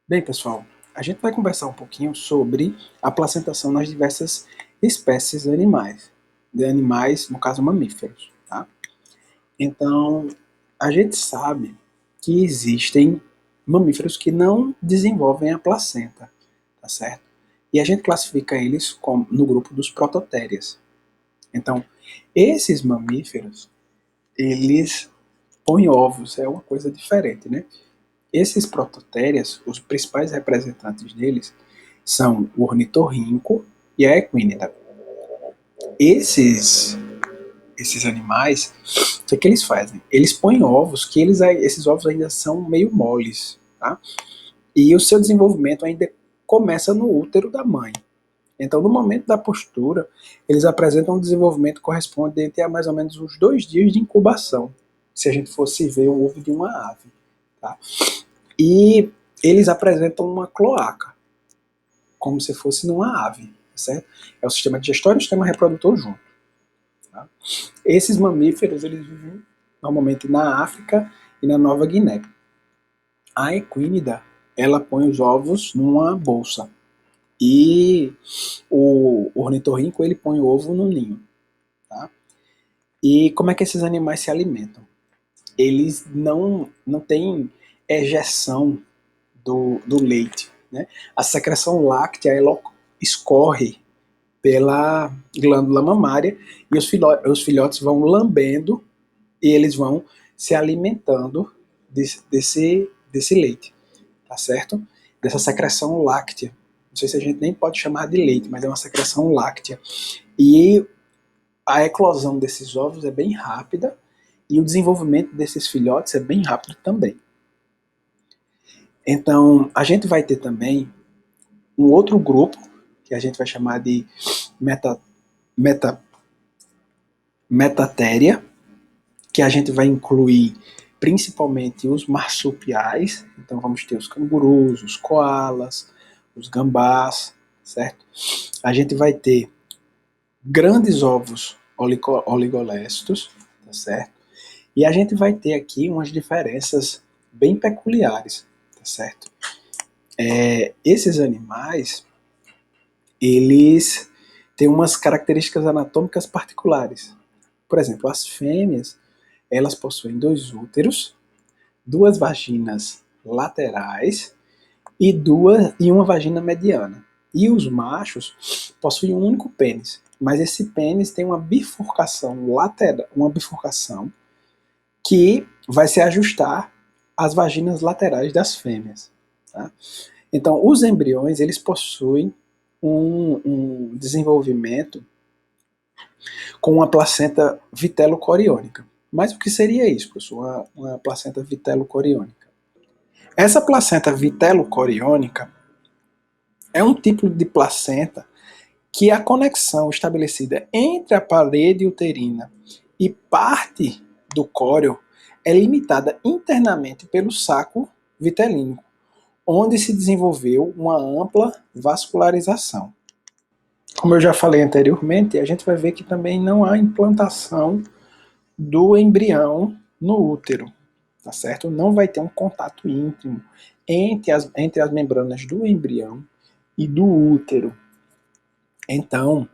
Bem, pessoal, a gente vai conversar um pouquinho sobre a placentação nas diversas espécies de animais, no caso mamíferos, tá? Então, a gente sabe que existem mamíferos que não desenvolvem a placenta, tá certo? E a gente classifica eles no grupo dos prototérias. Então, esses mamíferos, eles põem ovos, é uma coisa diferente, né? Esses prototérias, os principais representantes deles são o ornitorrinco e a equínida. Esses animais, o que eles fazem? Eles põem ovos, que esses ovos ainda são meio moles, tá? E o seu desenvolvimento ainda começa no útero da mãe. Então, no momento da postura, eles apresentam um desenvolvimento correspondente a mais ou menos uns 2 dias de incubação, se a gente fosse ver o ovo de uma ave. Tá? E eles apresentam uma cloaca, como se fosse numa ave, certo? É o sistema digestório e o sistema reprodutor junto. Tá? Esses mamíferos, eles vivem normalmente na África e na Nova Guiné. A equínida, ela põe os ovos numa bolsa. E o ornitorrinco, ele põe o ovo no ninho. Tá? E como é que esses animais se alimentam? Eles não têm ejeção do leite. Né? A secreção láctea ela escorre pela glândula mamária e os filhotes vão lambendo e eles vão se alimentando desse leite, tá certo? Dessa secreção láctea. Não sei se a gente nem pode chamar de leite, mas é uma secreção láctea. E a eclosão desses ovos é bem rápida e o desenvolvimento desses filhotes é bem rápido também. Então, a gente vai ter também um outro grupo, que a gente vai chamar de metatéria, que a gente vai incluir principalmente os marsupiais, então vamos ter os cangurus, os koalas, os gambás, certo? A gente vai ter grandes ovos oligolestos, tá certo? E a gente vai ter aqui umas diferenças bem peculiares, tá certo? Esses animais, eles têm umas características anatômicas particulares. Por exemplo, as fêmeas, elas possuem 2 úteros, 2 vaginas laterais e uma vagina mediana. E os machos possuem um único pênis, mas esse pênis tem uma bifurcação lateral, uma bifurcação que vai se ajustar às vaginas laterais das fêmeas. Tá? Então, os embriões eles possuem um desenvolvimento com uma placenta vitelo-coriônica. Mas o que seria isso, professor? Uma placenta vitelo-coriônica. Essa placenta vitelo-coriônica é um tipo de placenta que a conexão estabelecida entre a parede uterina e parte do córeo é limitada internamente pelo saco vitelínico, onde se desenvolveu uma ampla vascularização. Como eu já falei anteriormente, a gente vai ver que também não há implantação do embrião no útero, tá certo? Não vai ter um contato íntimo entre as membranas do embrião e do útero. Então,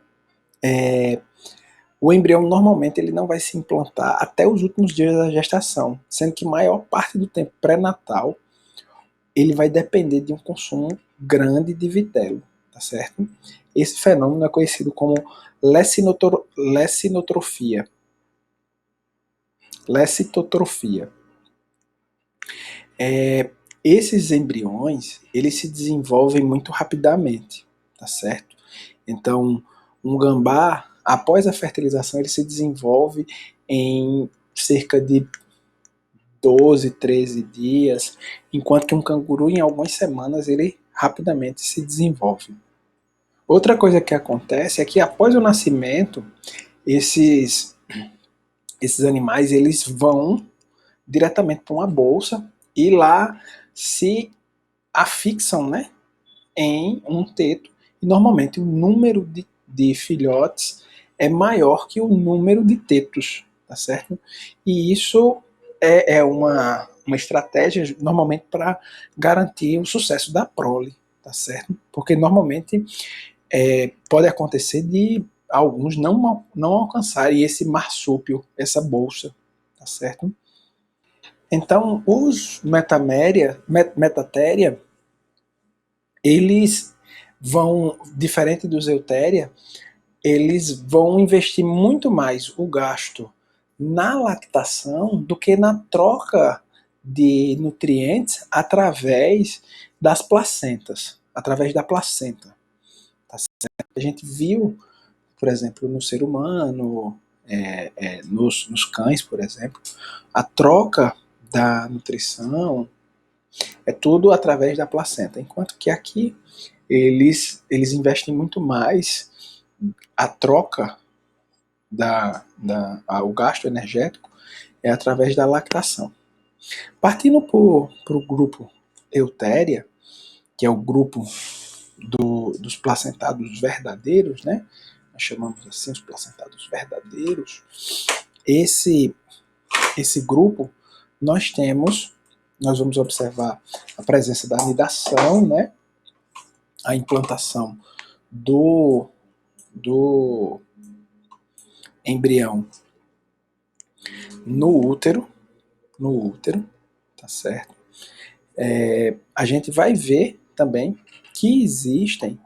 o embrião normalmente ele não vai se implantar até os últimos dias da gestação, sendo que maior parte do tempo pré-natal ele vai depender de um consumo grande de vitelo, tá certo? Esse fenômeno é conhecido como lecitotrofia. Esses embriões, eles se desenvolvem muito rapidamente, tá certo? Então, um gambá, após a fertilização, ele se desenvolve em cerca de 12, 13 dias, enquanto que um canguru, em algumas semanas, ele rapidamente se desenvolve. Outra coisa que acontece é que após o nascimento, esses animais eles vão diretamente para uma bolsa e lá se afixam, né, em um teto. E normalmente o número de filhotes é maior que o número de tetos, tá certo? E isso é uma estratégia normalmente para garantir o sucesso da prole, tá certo? Porque normalmente pode acontecer de alguns não alcançarem esse marsúpio, essa bolsa, tá certo? Então, os metatéria, eles vão, diferente dos eutéria, eles vão investir muito mais o gasto na lactação do que na troca de nutrientes através das placentas, através da placenta. Tá certo? A gente viu, por exemplo, no ser humano, nos cães, por exemplo, a troca da nutrição é tudo através da placenta, enquanto que aqui eles investem muito mais a troca o gasto energético é através da lactação. Partindo para o grupo eutéria, que é o grupo dos placentados verdadeiros, né? Nós chamamos assim os placentados verdadeiros. Esse grupo, nós vamos observar a presença da anidação, né? A implantação do embrião no útero, tá certo? A gente vai ver também que existem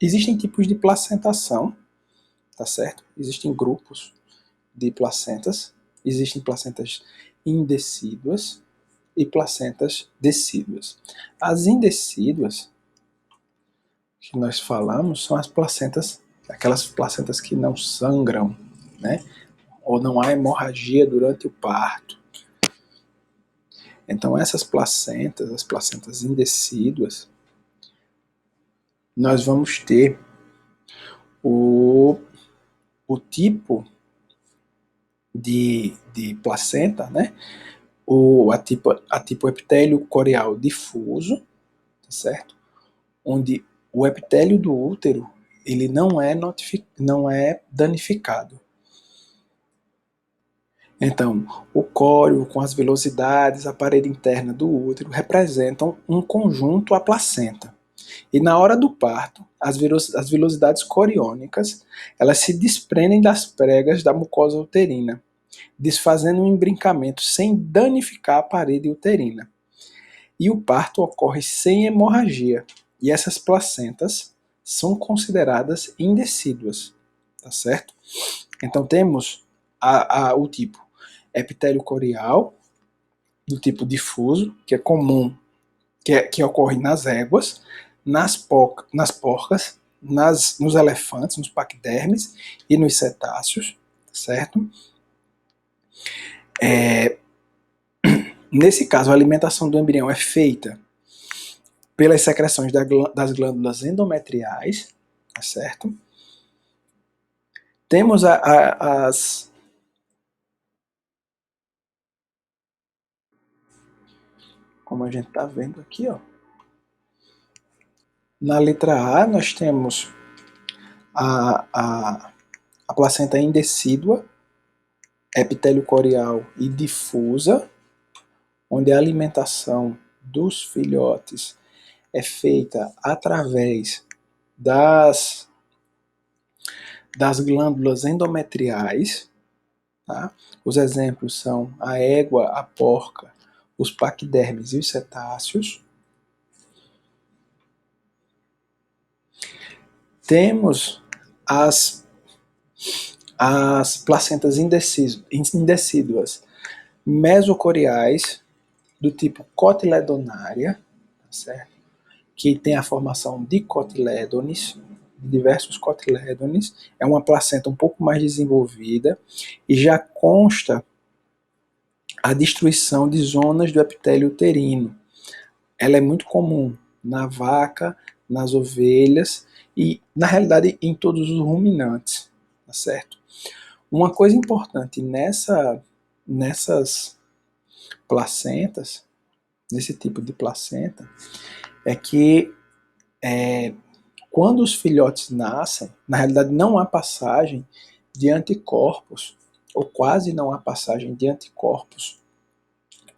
existem tipos de placentação, tá certo? Existem grupos de placentas, existem placentas indecíduas e placentas decíduas. As indecíduas que nós falamos são aquelas placentas que não sangram, né? Ou não há hemorragia durante o parto. Então essas placentas, as placentas indecíduas, nós vamos ter o tipo de placenta, né? A tipo epitélio coreal difuso, tá certo? Onde o epitélio do útero ele não é danificado. Então, o córeo com as velocidades, a parede interna do útero representam um conjunto à placenta. E na hora do parto, as velocidades coriônicas elas se desprendem das pregas da mucosa uterina, desfazendo um embrincamento sem danificar a parede uterina. E o parto ocorre sem hemorragia. E essas placentas são consideradas indecíduas, tá certo? Então temos o tipo epitélio corial, do tipo difuso, que é comum, que ocorre nas éguas, nas porcas, nos elefantes, nos paquidermes e nos cetáceos, certo? Nesse caso, a alimentação do embrião é feita pelas secreções das glândulas endometriais, certo? Temos as como a gente está vendo aqui, ó. Na letra A, nós temos a placenta indecídua, epitélio corial e difusa, onde a alimentação dos filhotes é feita através das glândulas endometriais. Tá? Os exemplos são a égua, a porca, os paquidermes e os cetáceos. Temos as placentas indecíduas mesocoriais, do tipo cotiledonária, certo? Que tem a formação de cotilédones, diversos cotilédones. É uma placenta um pouco mais desenvolvida e já consta a destruição de zonas do epitélio uterino. Ela é muito comum na vaca, nas ovelhas e, na realidade, em todos os ruminantes, tá certo? Uma coisa importante nessas placentas, nesse tipo de placenta, é que quando os filhotes nascem, na realidade não há passagem de anticorpos ou quase não há passagem de anticorpos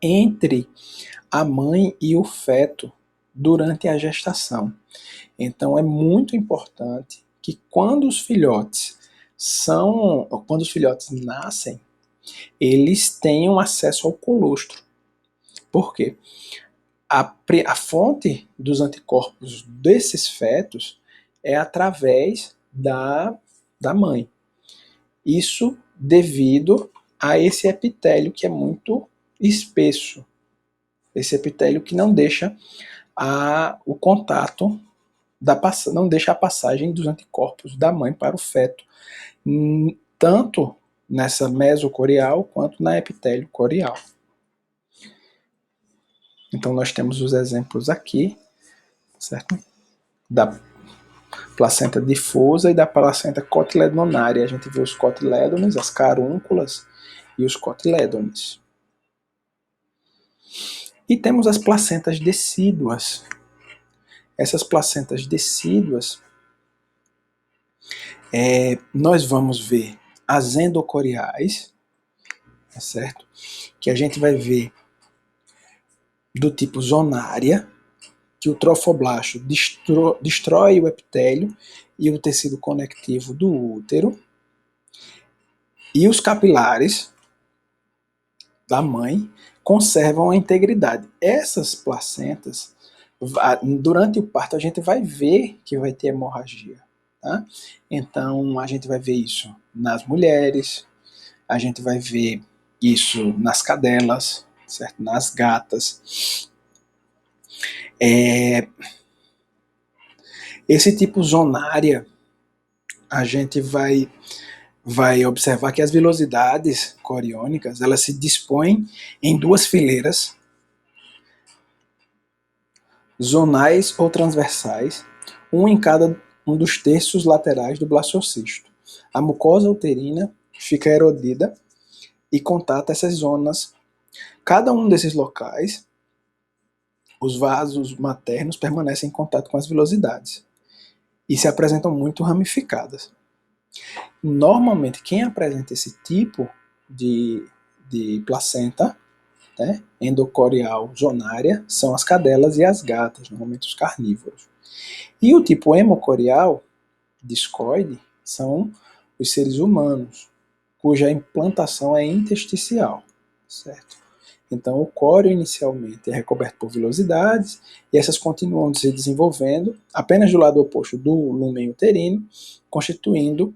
entre a mãe e o feto durante a gestação. Então é muito importante que quando os filhotes nascem, eles tenham acesso ao colostro. Por quê? A fonte dos anticorpos desses fetos é através da mãe. Isso devido a esse epitélio que é muito espesso. Esse epitélio que não deixa o contato, não deixa a passagem dos anticorpos da mãe para o feto, tanto nessa mesocorial quanto na epitélio corial. Então nós temos os exemplos aqui, certo? Da placenta difusa e da placenta cotiledonária. A gente vê os cotilédones, as carúnculas e os cotilédones. E temos as placentas decíduas. Essas placentas decíduas, nós vamos ver as endocoriais, certo? Que a gente vai ver do tipo zonária, que o trofoblasto destrói o epitélio e o tecido conectivo do útero, e os capilares da mãe conservam a integridade. Essas placentas, durante o parto, a gente vai ver que vai ter hemorragia. Tá? Então, a gente vai ver isso nas mulheres, a gente vai ver isso nas cadelas, certo? Nas gatas. Esse tipo zonária, a gente vai observar que as vilosidades coriônicas, elas se dispõem em duas fileiras, zonais ou transversais, um em cada um dos terços laterais do blastocisto. A mucosa uterina fica erodida e contata essas zonas. Cada um desses locais, os vasos maternos permanecem em contato com as vilosidades e se apresentam muito ramificadas. Normalmente, quem apresenta esse tipo de placenta, né, endocorial zonária, são as cadelas e as gatas, normalmente os carnívoros. E o tipo hemocorial discoide são os seres humanos, cuja implantação é intersticial, certo? Então o córeo inicialmente é recoberto por vilosidades e essas continuam se desenvolvendo apenas do lado oposto do lúmen uterino, constituindo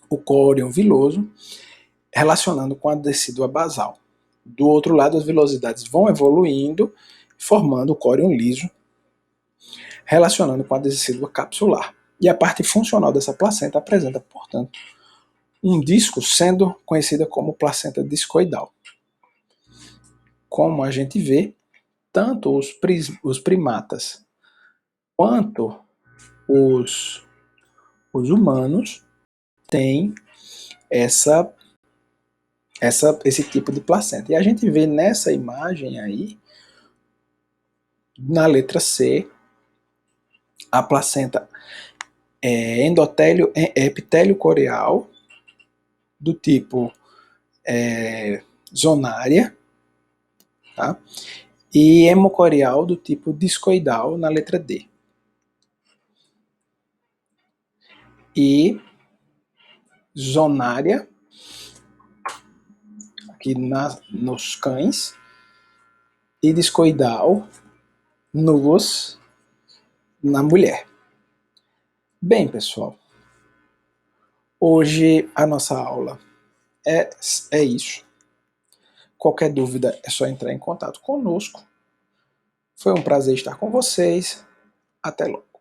o córeo viloso, relacionando com a decídua basal. Do outro lado, as vilosidades vão evoluindo, formando o córeo liso, relacionando com a decídua capsular. E a parte funcional dessa placenta apresenta, portanto, um disco, sendo conhecida como placenta discoidal. Como a gente vê, tanto os primatas quanto os humanos têm esse tipo de placenta. E a gente vê nessa imagem aí, na letra C, a placenta epitélio coreal do tipo zonária, tá? E hemocorial do tipo discoidal na letra D. E zonária aqui nos cães e discoidal na mulher. Bem, pessoal, hoje a nossa aula é isso. Qualquer dúvida é só entrar em contato conosco. Foi um prazer estar com vocês. Até logo.